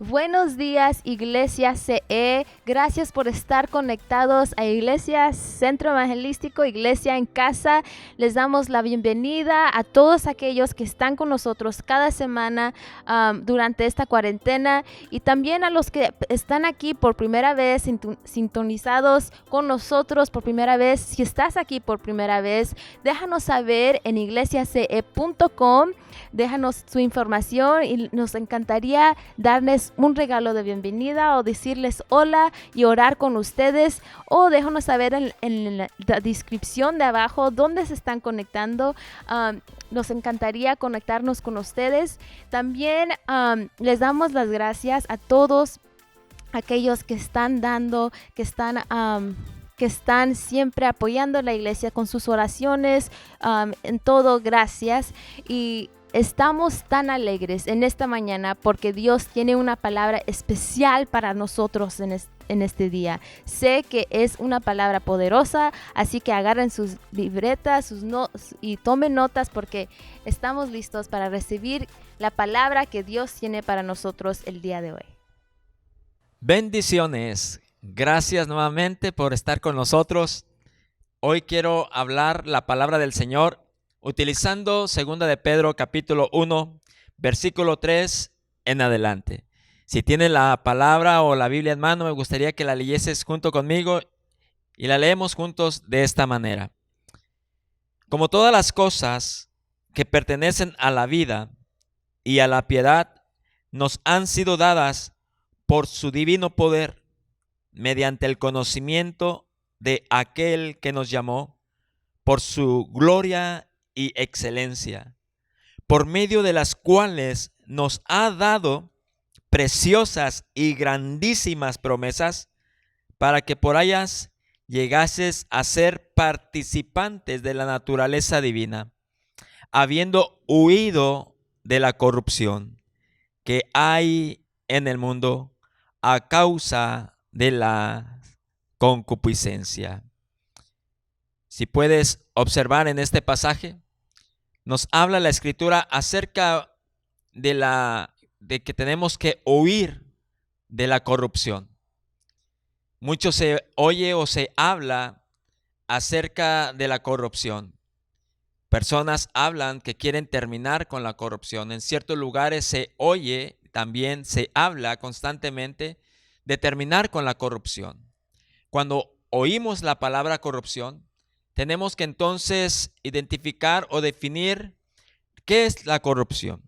Buenos días, Iglesia CE. Gracias por estar conectados a Iglesia Centro Evangelístico, Iglesia en Casa. Les damos la bienvenida a todos aquellos que están con nosotros cada semana durante esta cuarentena, y también a los que están aquí por primera vez, sintonizados con nosotros por primera vez. Si estás aquí por primera vez, déjanos saber en iglesiace.com. Déjanos su información y nos encantaría darles un regalo de bienvenida o decirles hola y orar con ustedes, o déjanos saber en la descripción de abajo dónde se están conectando. Nos encantaría conectarnos con ustedes. También les damos las gracias a todos aquellos que están dando, que están siempre apoyando a la iglesia con sus oraciones, en todo. Gracias. Y estamos tan alegres en esta mañana porque Dios tiene una palabra especial para nosotros en este día. Sé que es una palabra poderosa, así que agarren sus libretas y tomen notas, porque estamos listos para recibir la palabra que Dios tiene para nosotros el día de hoy. Bendiciones. Gracias nuevamente por estar con nosotros. Hoy quiero hablar la palabra del Señor utilizando 2 de Pedro capítulo 1, versículo 3 en adelante. Si tienes la palabra o la Biblia en mano, me gustaría que la leyeses junto conmigo y la leemos juntos de esta manera. Como todas las cosas que pertenecen a la vida y a la piedad nos han sido dadas por su divino poder, mediante el conocimiento de aquel que nos llamó por su gloria y excelencia, por medio de las cuales nos ha dado preciosas y grandísimas promesas, para que por ellas llegases a ser participantes de la naturaleza divina, habiendo huido de la corrupción que hay en el mundo a causa de la concupiscencia. Si puedes observar en este pasaje, nos habla la Escritura acerca de que tenemos que huir de la corrupción. Mucho se oye o se habla acerca de la corrupción. Personas hablan que quieren terminar con la corrupción. En ciertos lugares se oye, también se habla constantemente de terminar con la corrupción. Cuando oímos la palabra corrupción, tenemos que entonces identificar o definir qué es la corrupción.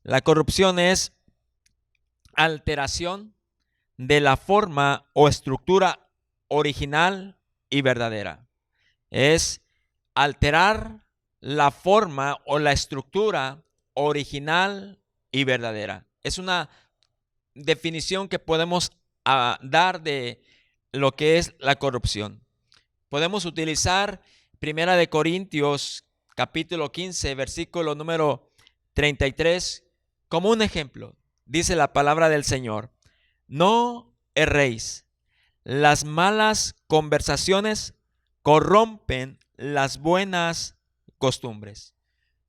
La corrupción es alteración de la forma o estructura original y verdadera. Es alterar la forma o la estructura original y verdadera. Es una definición que podemos dar de lo que es la corrupción. Podemos utilizar 1 de Corintios capítulo 15, versículo número 33 como un ejemplo. Dice la palabra del Señor: no erréis, las malas conversaciones corrompen las buenas costumbres.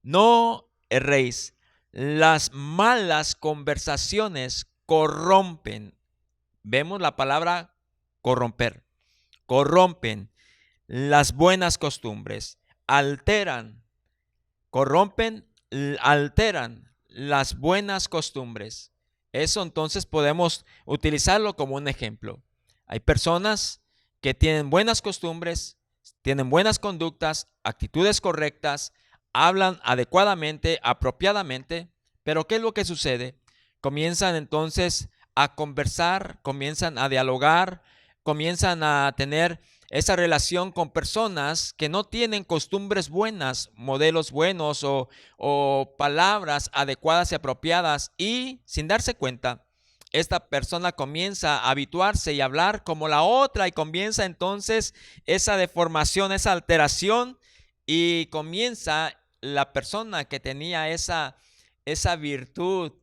No erréis, las malas conversaciones corrompen. Vemos la palabra corromper. Corrompen las buenas costumbres, corrompen, alteran las buenas costumbres. Eso entonces podemos utilizarlo como un ejemplo. Hay personas que tienen buenas costumbres, tienen buenas conductas, actitudes correctas, hablan adecuadamente, apropiadamente, pero ¿qué es lo que sucede? Comienzan entonces a conversar, comienzan a dialogar, comienzan a tener esa relación con personas que no tienen costumbres buenas, modelos buenos o palabras adecuadas y apropiadas, y sin darse cuenta, esta persona comienza a habituarse y hablar como la otra, y comienza entonces esa deformación, esa alteración, y comienza la persona que tenía esa virtud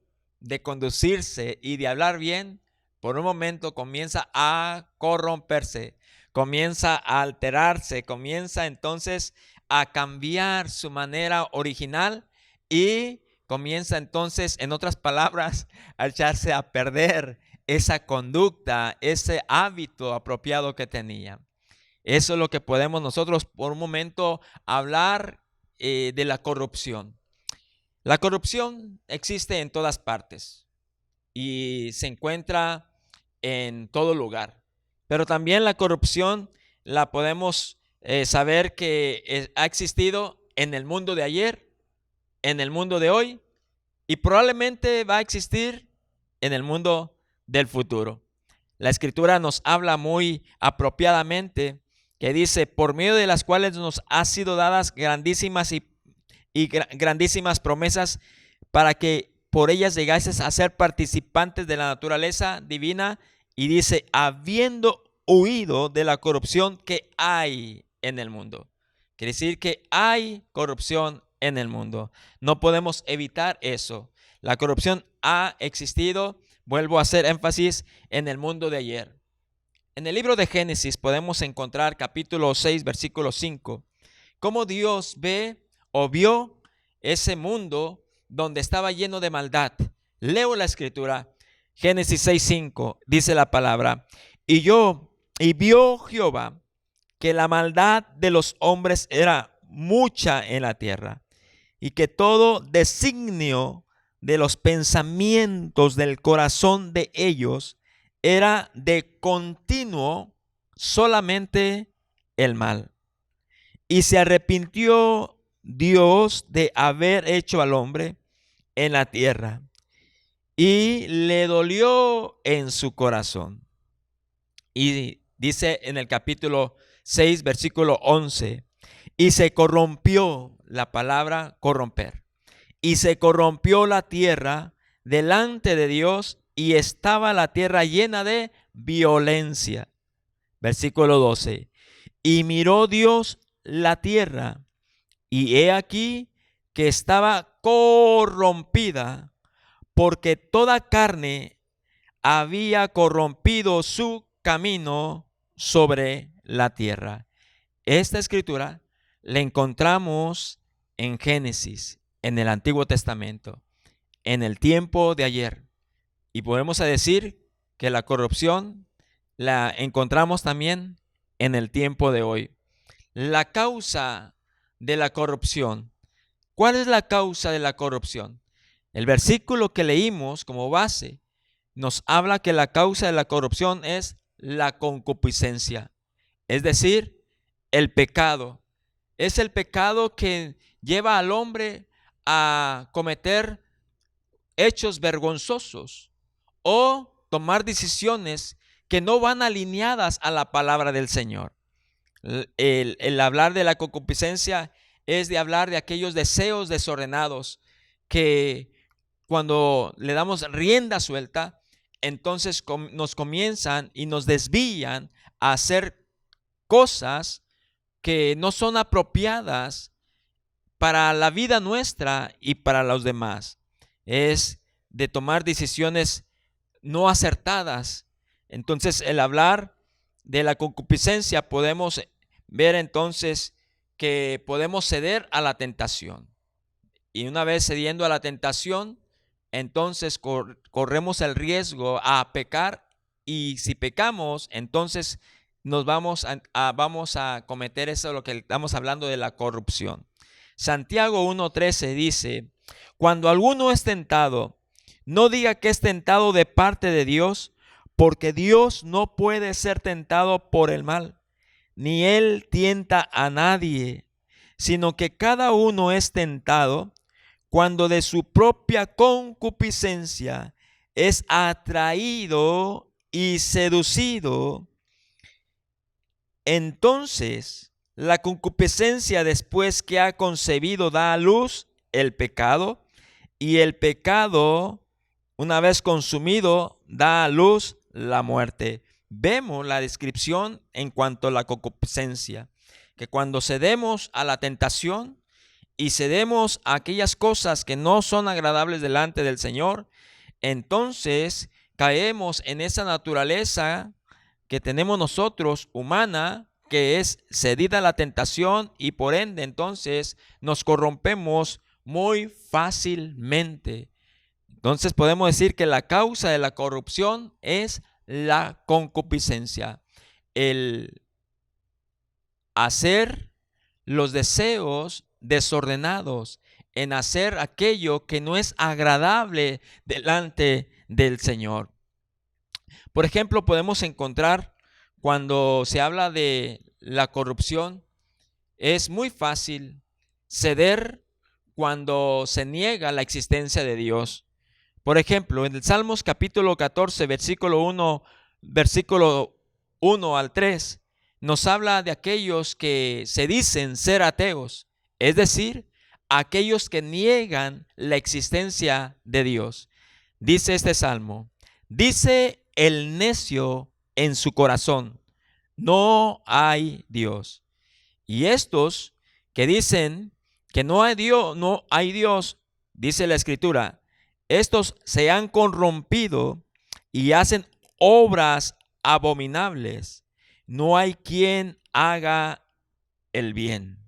de conducirse y de hablar bien, por un momento comienza a corromperse, comienza a alterarse, comienza entonces a cambiar su manera original y comienza entonces, en otras palabras, a echarse a perder esa conducta, ese hábito apropiado que tenía. Eso es lo que podemos nosotros por un momento hablar de la corrupción. La corrupción existe en todas partes y se encuentra en todo lugar. Pero también la corrupción la podemos saber que ha existido en el mundo de ayer, en el mundo de hoy y probablemente va a existir en el mundo del futuro. La Escritura nos habla muy apropiadamente que dice, por medio de las cuales nos ha sido dadas grandísimas grandísimas promesas para que por ellas llegases a ser participantes de la naturaleza divina. Y dice, habiendo huido de la corrupción que hay en el mundo. Quiere decir que hay corrupción en el mundo. No podemos evitar eso. La corrupción ha existido, vuelvo a hacer énfasis, en el mundo de ayer. En el libro de Génesis podemos encontrar capítulo 6, versículo 5, cómo Dios ve o vio ese mundo donde estaba lleno de maldad. Leo la Escritura, Génesis 6, 5, dice la palabra, y vio Jehová que la maldad de los hombres era mucha en la tierra, y que todo designio de los pensamientos del corazón de ellos era de continuo solamente el mal. Y se arrepintió Dios de haber hecho al hombre en la tierra, y le dolió en su corazón. Y dice en el capítulo 6, versículo 11, y se corrompió, la palabra corromper, y se corrompió la tierra delante de Dios, y estaba la tierra llena de violencia. Versículo 12, y miró Dios la tierra, y he aquí que estaba corrompida, porque toda carne había corrompido su camino sobre la tierra. Esta escritura la encontramos en Génesis, en el Antiguo Testamento, en el tiempo de ayer. Y podemos decir que la corrupción la encontramos también en el tiempo de hoy. La causa de la corrupción. ¿Cuál es la causa de la corrupción? El versículo que leímos como base nos habla que la causa de la corrupción es la concupiscencia, es decir, el pecado. Es el pecado que lleva al hombre a cometer hechos vergonzosos o tomar decisiones que no van alineadas a la palabra del Señor. El hablar de la concupiscencia es de hablar de aquellos deseos desordenados que cuando le damos rienda suelta, entonces nos comienzan y nos desvían a hacer cosas que no son apropiadas para la vida nuestra y para los demás. Es de tomar decisiones no acertadas. Entonces, el hablar de la concupiscencia, podemos ver entonces que podemos ceder a la tentación. Y una vez cediendo a la tentación, entonces corremos el riesgo a pecar, y si pecamos, entonces nos vamos a cometer eso, lo que estamos hablando de la corrupción. Santiago 1:13 dice, cuando alguno es tentado, no diga que es tentado de parte de Dios, porque Dios no puede ser tentado por el mal, ni Él tienta a nadie, sino que cada uno es tentado cuando de su propia concupiscencia es atraído y seducido. Entonces, la concupiscencia, después que ha concebido, da a luz el pecado, y el pecado, una vez consumido, da a luz la muerte. Vemos la descripción en cuanto a la concupiscencia, que cuando cedemos a la tentación y cedemos a aquellas cosas que no son agradables delante del Señor, entonces caemos en esa naturaleza que tenemos nosotros, humana, que es cedida a la tentación, y por ende entonces nos corrompemos muy fácilmente. Entonces podemos decir que la causa de la corrupción es la concupiscencia, el hacer los deseos desordenados, en hacer aquello que no es agradable delante del Señor. Por ejemplo, podemos encontrar cuando se habla de la corrupción, es muy fácil ceder cuando se niega la existencia de Dios. Por ejemplo, en el Salmos capítulo 14, versículo 1 al 3, nos habla de aquellos que se dicen ser ateos, es decir, aquellos que niegan la existencia de Dios. Dice este salmo: dice el necio en su corazón, no hay Dios. Y estos que dicen que no hay Dios, dice la Escritura, estos se han corrompido y hacen obras abominables. No hay quien haga el bien.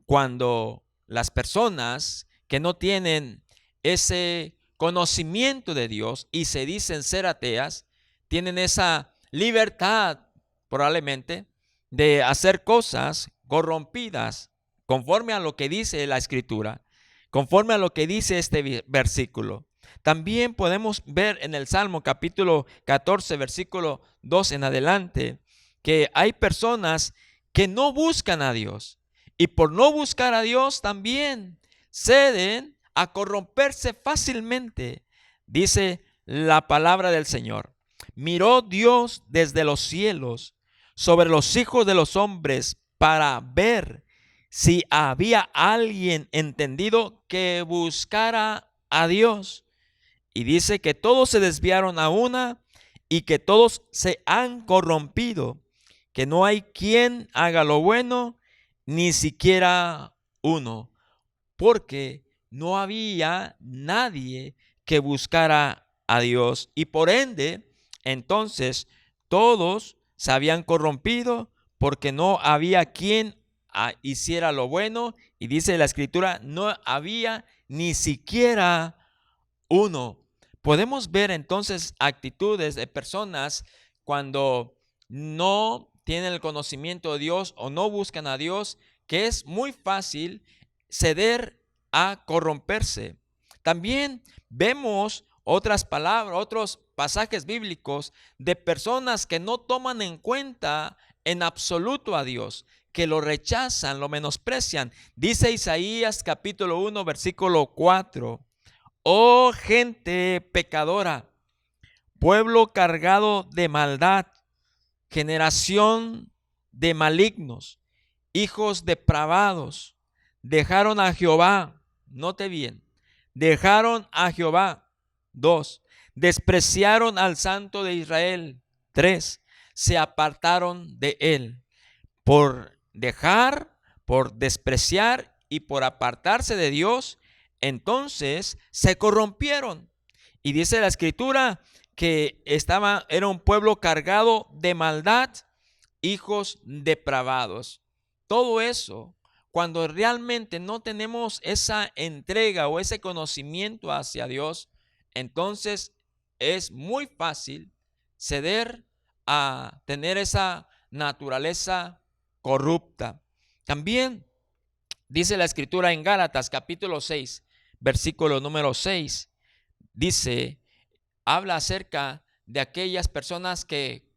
Cuando las personas que no tienen ese conocimiento de Dios y se dicen ser ateas, tienen esa libertad probablemente de hacer cosas corrompidas conforme a lo que dice la Escritura, conforme a lo que dice este versículo. También podemos ver en el Salmo capítulo 14, versículo 2 en adelante, que hay personas que no buscan a Dios, y por no buscar a Dios también ceden a corromperse fácilmente. Dice la palabra del Señor: miró Dios desde los cielos sobre los hijos de los hombres para ver si había alguien entendido que buscara a Dios. Y dice que todos se desviaron a una y que todos se han corrompido, que no hay quien haga lo bueno, ni siquiera uno, porque no había nadie que buscara a Dios. Y por ende, entonces, todos se habían corrompido porque no había quien hiciera lo bueno. Y dice la Escritura, no había ni siquiera uno. Podemos ver entonces actitudes de personas cuando no tienen el conocimiento de Dios o no buscan a Dios, que es muy fácil ceder a corromperse. También vemos otras palabras, otros pasajes bíblicos de personas que no toman en cuenta en absoluto a Dios, que lo rechazan, lo menosprecian. Dice Isaías capítulo 1, versículo 4. Oh gente pecadora, pueblo cargado de maldad, generación de malignos, hijos depravados, dejaron a Jehová. Note bien, dejaron a Jehová. 2. Despreciaron al Santo de Israel. 3. Se apartaron de él. Por dejar, por despreciar y por apartarse de Dios, entonces se corrompieron. Y dice la Escritura que era un pueblo cargado de maldad, hijos depravados. Todo eso, cuando realmente no tenemos esa entrega o ese conocimiento hacia Dios, entonces es muy fácil ceder a tener esa naturaleza corrupta. También dice la Escritura en Gálatas capítulo 6, versículo número 6, habla acerca de aquellas personas que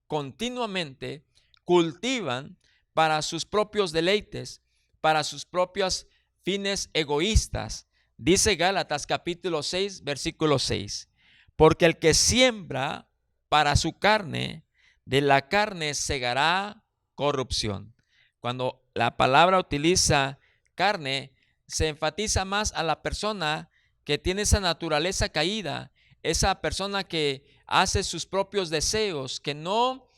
continuamente cultivan para sus propios deleites, para sus propios fines egoístas. Dice Gálatas capítulo 6, versículo 6, porque el que siembra para su carne, de la carne segará corrupción. Cuando la palabra utiliza carne, se enfatiza más a la persona que tiene esa naturaleza caída, esa persona que hace sus propios deseos, que no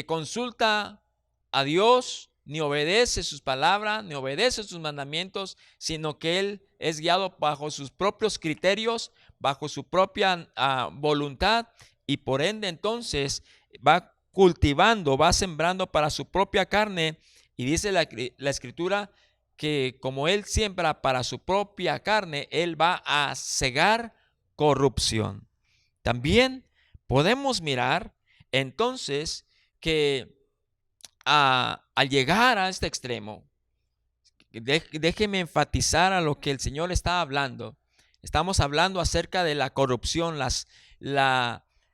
consulta a Dios, ni obedece sus palabras, ni obedece sus mandamientos, sino que él es guiado bajo sus propios criterios, bajo su propia voluntad, y por ende entonces va cultivando, va sembrando para su propia carne. Y dice la Escritura que como él siembra para su propia carne, él va a cegar corrupción. También podemos mirar entonces que al llegar a este extremo, déjeme enfatizar a lo que el Señor está hablando. Estamos hablando acerca de la corrupción,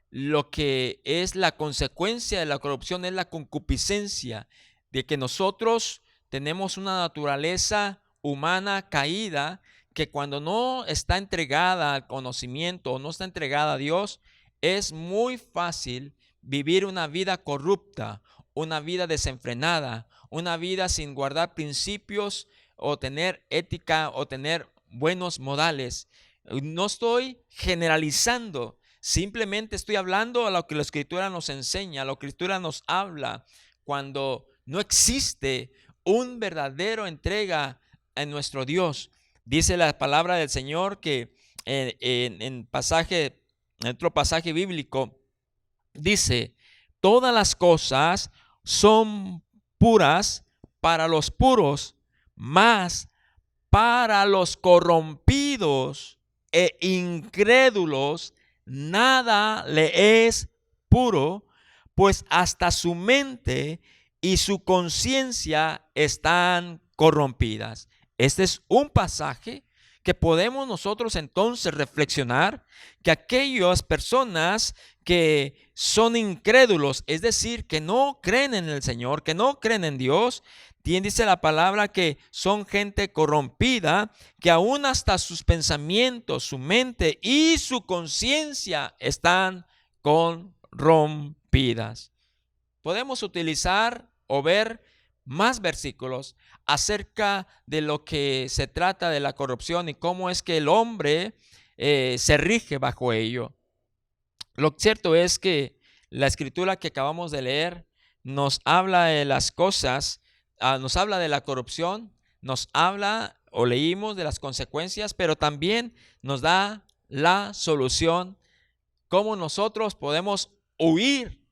lo que es la consecuencia de la corrupción es la concupiscencia, de que nosotros tenemos una naturaleza humana caída que cuando no está entregada al conocimiento o no está entregada a Dios, es muy fácil vivir una vida corrupta, una vida desenfrenada, una vida sin guardar principios o tener ética o tener buenos modales. No estoy generalizando, simplemente estoy hablando a lo que la Escritura nos enseña, a lo que la Escritura nos habla, cuando no existe un verdadero entrega en nuestro Dios. Dice la palabra del Señor que en otro pasaje bíblico, dice: todas las cosas son puras para los puros, mas para los corrompidos e incrédulos nada le es puro, pues hasta su mente y su conciencia están corrompidas. Este es un pasaje que podemos nosotros entonces reflexionar, que aquellas personas que son incrédulos, es decir, que no creen en el Señor, que no creen en Dios, dice la palabra que son gente corrompida, que aún hasta sus pensamientos, su mente y su conciencia están corrompidas. Podemos utilizar o ver más versículos acerca de lo que se trata de la corrupción y cómo es que el hombre se rige bajo ello. Lo cierto es que la escritura que acabamos de leer nos habla de las cosas, nos habla de la corrupción, nos habla o leímos de las consecuencias, pero también nos da la solución, cómo nosotros podemos huir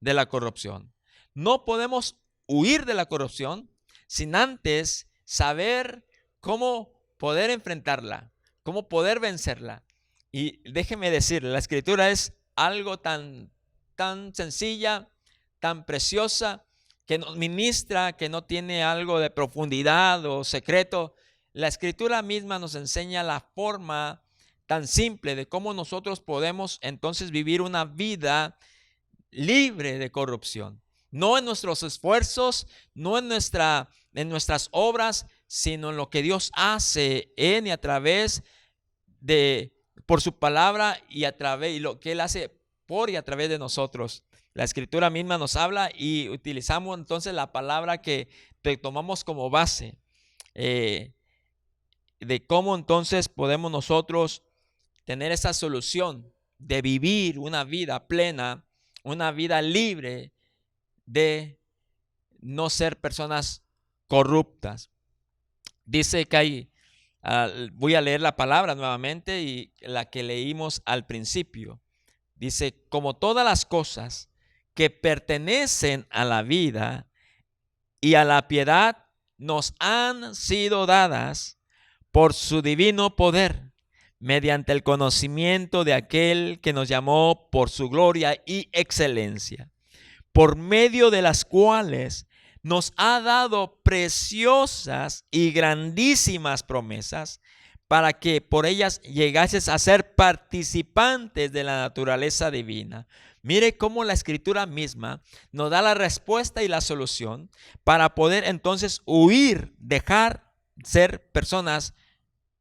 de la corrupción. No podemos huir de la corrupción sin antes saber cómo poder enfrentarla, cómo poder vencerla. Y déjeme decirle, la escritura es algo tan sencilla, tan preciosa, que nos ministra, que no tiene algo de profundidad o secreto. La escritura misma nos enseña la forma tan simple de cómo nosotros podemos entonces vivir una vida libre de corrupción. No en nuestros esfuerzos, no en nuestras obras, sino en lo que Dios hace en y a través por su palabra y lo que Él hace por y a través de nosotros. La escritura misma nos habla y utilizamos entonces la palabra que tomamos como base de cómo entonces podemos nosotros tener esa solución de vivir una vida plena, una vida libre de no ser personas corruptas. Dice que hay, voy a leer la palabra nuevamente y la que leímos al principio. Dice: como todas las cosas que pertenecen a la vida y a la piedad nos han sido dadas por su divino poder, mediante el conocimiento de aquel que nos llamó por su gloria y excelencia, por medio de las cuales nos ha dado preciosas y grandísimas promesas, para que por ellas llegases a ser participantes de la naturaleza divina. Mire cómo la escritura misma nos da la respuesta y la solución para poder entonces huir, dejar ser personas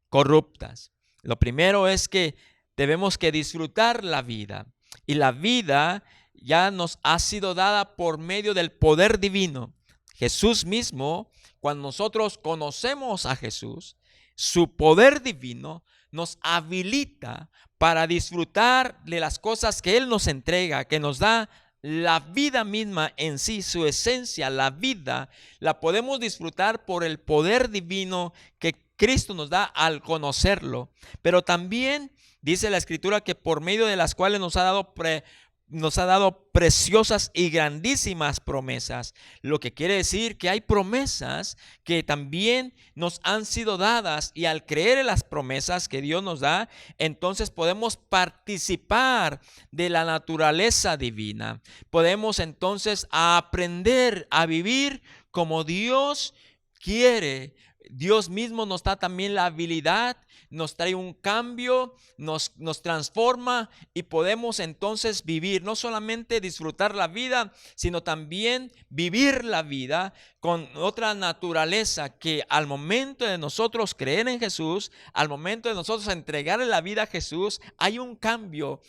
corruptas. Lo primero es que debemos que disfrutar la vida, y la vida ya nos ha sido dada por medio del poder divino. Jesús mismo, cuando nosotros conocemos a Jesús, su poder divino nos habilita para disfrutar de las cosas que Él nos entrega, que nos da la vida misma en sí, su esencia, la vida, la podemos disfrutar por el poder divino que Cristo nos da al conocerlo. Pero también dice la escritura que por medio de las cuales nos ha dado nos ha dado preciosas y grandísimas promesas, lo que quiere decir que hay promesas que también nos han sido dadas, y al creer en las promesas que Dios nos da, entonces podemos participar de la naturaleza divina. Podemos entonces aprender a vivir como Dios quiere. Dios mismo nos da también la habilidad, nos trae un cambio, nos transforma, y podemos entonces vivir, no solamente disfrutar la vida, sino también vivir la vida con otra naturaleza, que al momento de nosotros creer en Jesús, al momento de nosotros entregarle la vida a Jesús, hay un cambio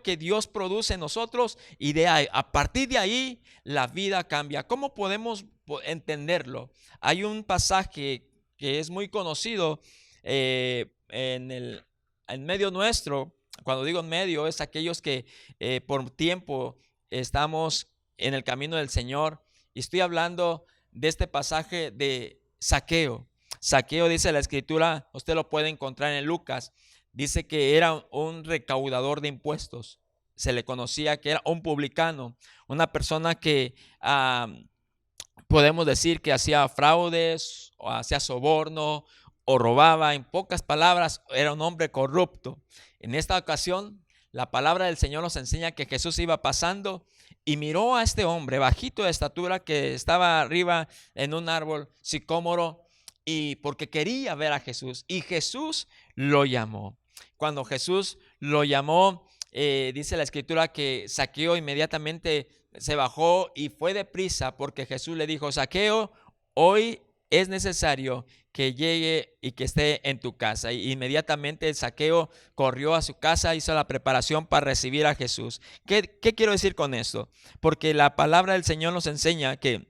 que Dios produce en nosotros, y a partir de ahí la vida cambia. ¿Cómo podemos entenderlo? Hay un pasaje que es muy conocido en medio nuestro. Cuando digo en medio, es aquellos que por tiempo estamos en el camino del Señor. Y estoy hablando de este pasaje de Zaqueo. Zaqueo, dice la Escritura, usted lo puede encontrar en Lucas, dice que era un recaudador de impuestos. Se le conocía que era un publicano, una persona que podemos decir que hacía fraudes o hacía soborno o robaba. En pocas palabras, era un hombre corrupto. En esta ocasión, la palabra del Señor nos enseña que Jesús iba pasando y miró a este hombre bajito de estatura que estaba arriba en un árbol sicómoro, y porque quería ver a Jesús, y Jesús lo llamó. Cuando Jesús lo llamó, dice la Escritura que Zaqueo inmediatamente se bajó y fue deprisa, porque Jesús le dijo: Zaqueo, hoy es necesario que llegue y que esté en tu casa. Y inmediatamente Zaqueo corrió a su casa, hizo la preparación para recibir a Jesús. ¿Qué quiero decir con esto? Porque la palabra del Señor nos enseña que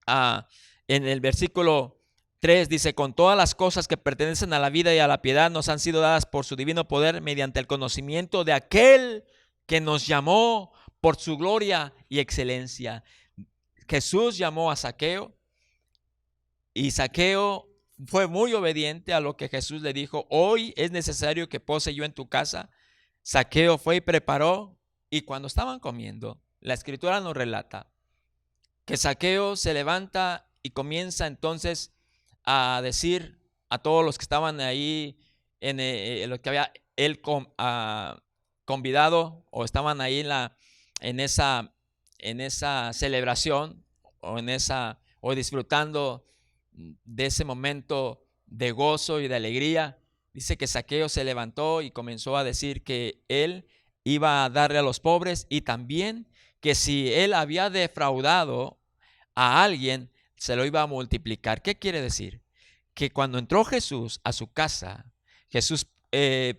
en el versículo 3 dice: con todas las cosas que pertenecen a la vida y a la piedad nos han sido dadas por su divino poder, mediante el conocimiento de aquel que nos llamó por su gloria y excelencia. Jesús llamó a Zaqueo, y Zaqueo fue muy obediente a lo que Jesús le dijo: hoy es necesario que pose yo en tu casa. Zaqueo fue y preparó, y cuando estaban comiendo, la Escritura nos relata que Zaqueo se levanta y comienza entonces a decir a todos los que estaban ahí, en lo que había él convidado, o estaban ahí en esa celebración, o disfrutando de ese momento de gozo y de alegría. Dice que Zaqueo se levantó y comenzó a decir que él iba a darle a los pobres, y también que si él había defraudado a alguien, se lo iba a multiplicar. ¿Qué quiere decir? Que cuando entró Jesús a su casa,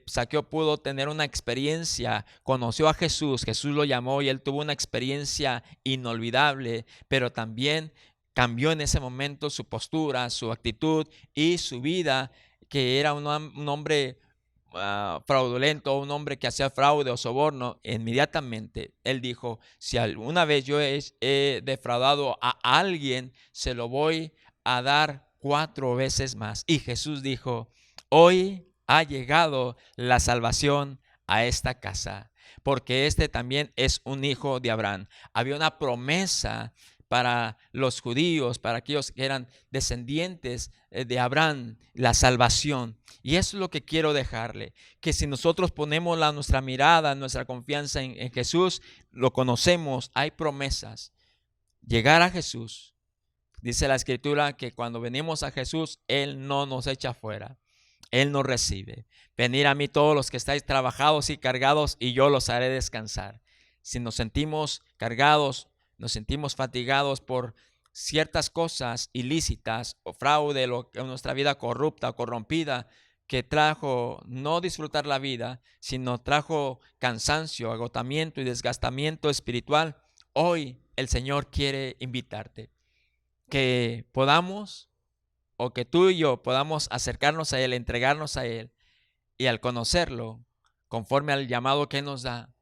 Zaqueo pudo tener una experiencia, conoció a Jesús, Jesús lo llamó y él tuvo una experiencia inolvidable, pero también cambió en ese momento su postura, su actitud y su vida, que era un hombre fraudulento, un hombre que hacía fraude o soborno. Inmediatamente él dijo: si alguna vez yo he defraudado a alguien, se lo voy a dar 4 veces más. Y Jesús dijo: hoy ha llegado la salvación a esta casa, porque este también es un hijo de Abraham. Había una promesa para los judíos, para aquellos que eran descendientes de Abraham, la salvación. Y eso es lo que quiero dejarle, que si nosotros ponemos nuestra mirada, nuestra confianza en Jesús, lo conocemos, hay promesas. Llegar a Jesús, dice la Escritura que cuando venimos a Jesús, Él no nos echa fuera, Él nos recibe. Venid a mí todos los que estáis trabajados y cargados, y yo los haré descansar. Si nos sentimos cargados, nos sentimos fatigados por ciertas cosas ilícitas o fraude, en nuestra vida corrupta o corrompida, que trajo no disfrutar la vida, sino trajo cansancio, agotamiento y desgastamiento espiritual, hoy el Señor quiere invitarte que podamos, o que tú y yo podamos acercarnos a Él, entregarnos a Él, y al conocerlo, conforme al llamado que nos da,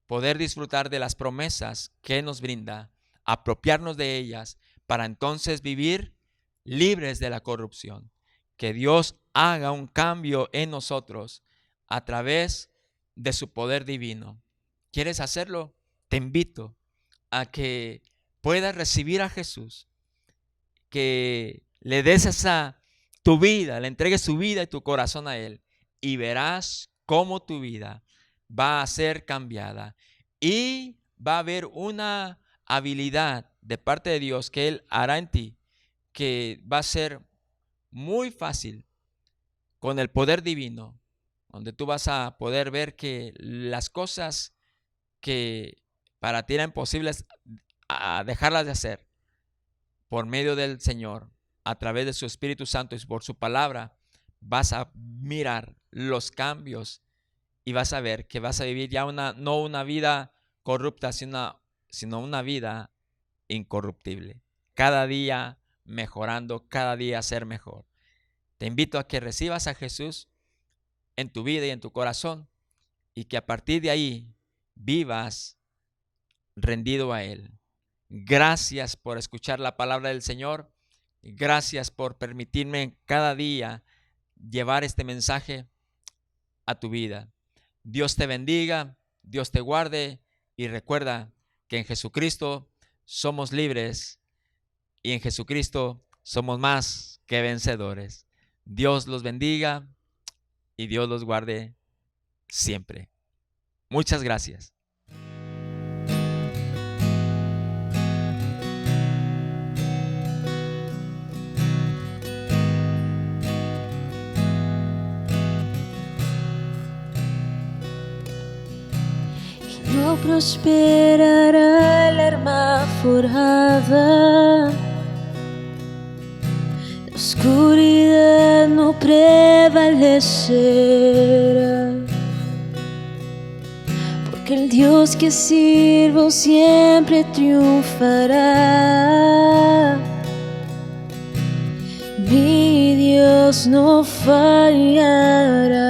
poder disfrutar de las promesas que nos brinda, apropiarnos de ellas, para entonces vivir libres de la corrupción. Que Dios haga un cambio en nosotros a través de su poder divino. ¿Quieres hacerlo? Te invito a que puedas recibir a Jesús, que le des tu vida, le entregues tu vida y tu corazón a Él, y verás cómo tu vida va a ser cambiada y va a haber una habilidad de parte de Dios que Él hará en ti, que va a ser muy fácil con el poder divino, donde tú vas a poder ver que las cosas que para ti eran imposibles, a dejarlas de hacer por medio del Señor, a través de su Espíritu Santo y por su palabra, vas a mirar los cambios y vas a ver que vas a vivir ya no una vida corrupta, sino una vida incorruptible. Cada día mejorando, cada día ser mejor. Te invito a que recibas a Jesús en tu vida y en tu corazón, y que a partir de ahí vivas rendido a Él. Gracias por escuchar la palabra del Señor. Gracias por permitirme cada día llevar este mensaje a tu vida. Dios te bendiga, Dios te guarde, y recuerda que en Jesucristo somos libres y en Jesucristo somos más que vencedores. Dios los bendiga y Dios los guarde siempre. Muchas gracias. No prosperará el arma forjada, la oscuridad no prevalecerá, porque el Dios que sirvo siempre triunfará. Mi Dios no fallará.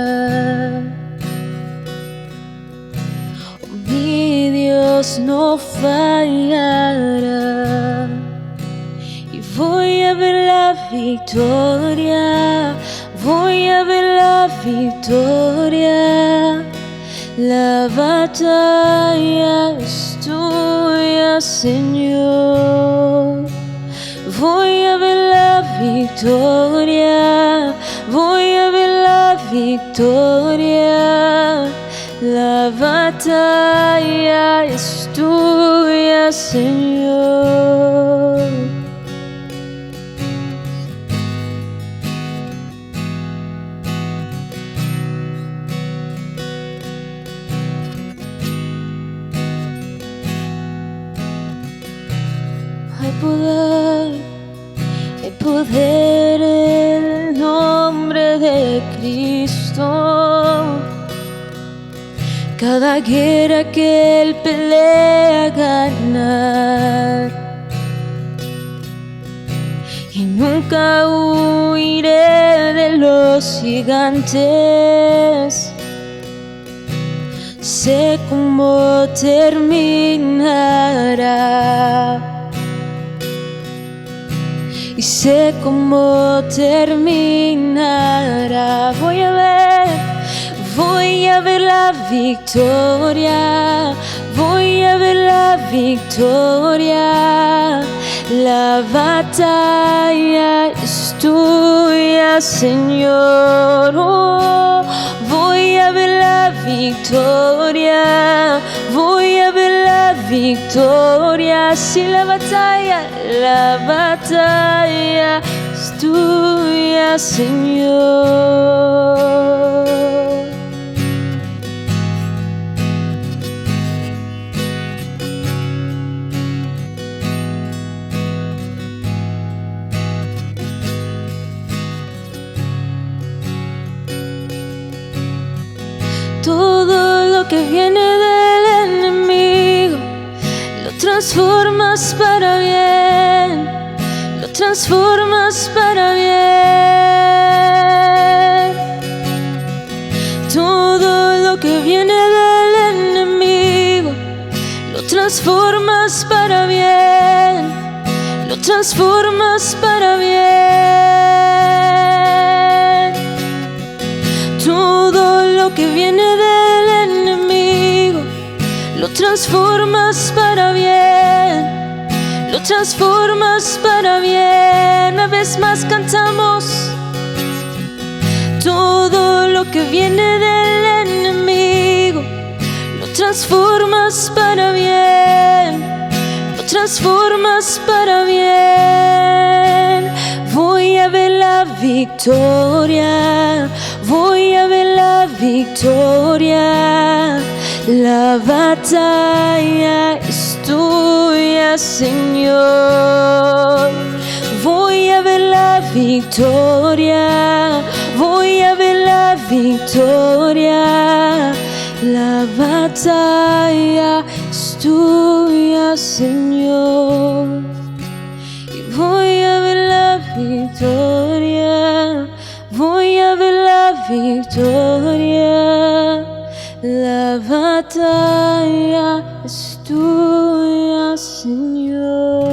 Dios no fallará, y voy a ver la victoria, voy a ver la victoria. La batalla es tuya, Señor. Voy a ver la victoria, voy a ver la victoria. La batalla es tuya, Señor. Hay poder en el nombre de Cristo. Cada guerra que Él pelea ganar, y nunca huiré de los gigantes. Sé cómo terminará, y sé cómo terminará. Voy a ver la victoria, voy a ver la victoria. La batalla es tuya, Señor. Oh, voy a ver la victoria, voy a ver la victoria. Sí, la batalla es tuya, Señor. Todo lo que viene del enemigo lo transformas para bien, lo transformas para bien. Todo lo que viene del enemigo lo transformas para bien, lo transformas para bien. Todo lo que viene del enemigo lo transformas para bien, lo transformas para bien. Una vez más cantamos. Todo lo que viene del enemigo lo transformas para bien, lo transformas para bien. Voy a ver la victoria, voy a ver la victoria. La batalla es tuya, Señor. Voy a ver la victoria, voy a ver la victoria. La batalla es tuya, Señor. Y voy a ver la victoria, voy a ver la victoria. La batalla es tuya, Señor.